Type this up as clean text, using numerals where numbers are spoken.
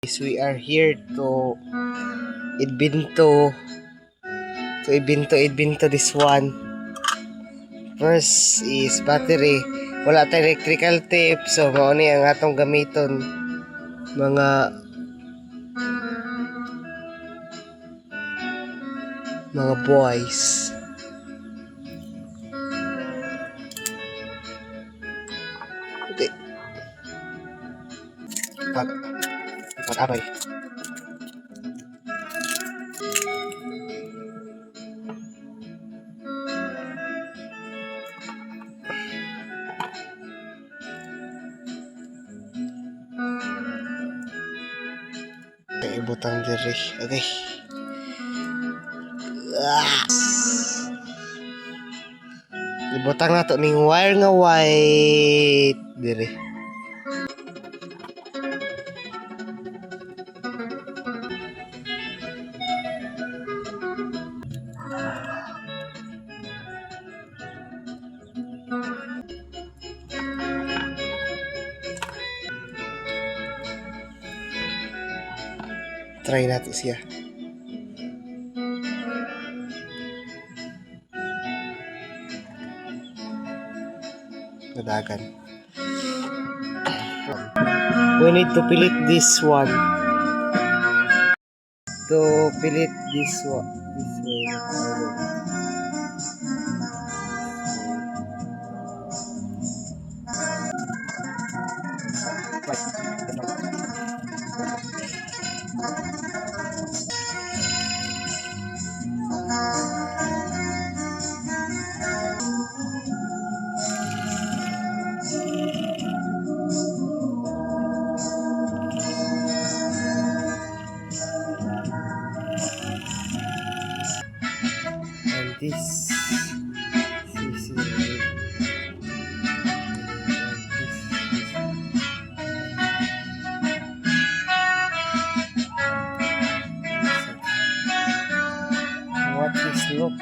We are here to ibinto this one. First is battery. Wala tayong electrical tape, so mao ni ang atong gamiton mga boys. Okay. Pag-abay. Ibutang diri. Okay. Ibutang na to ning wire nga white diri. Try natin siya. Nadagan. We need to pilit this one. To pilit this one. This way. And this what is look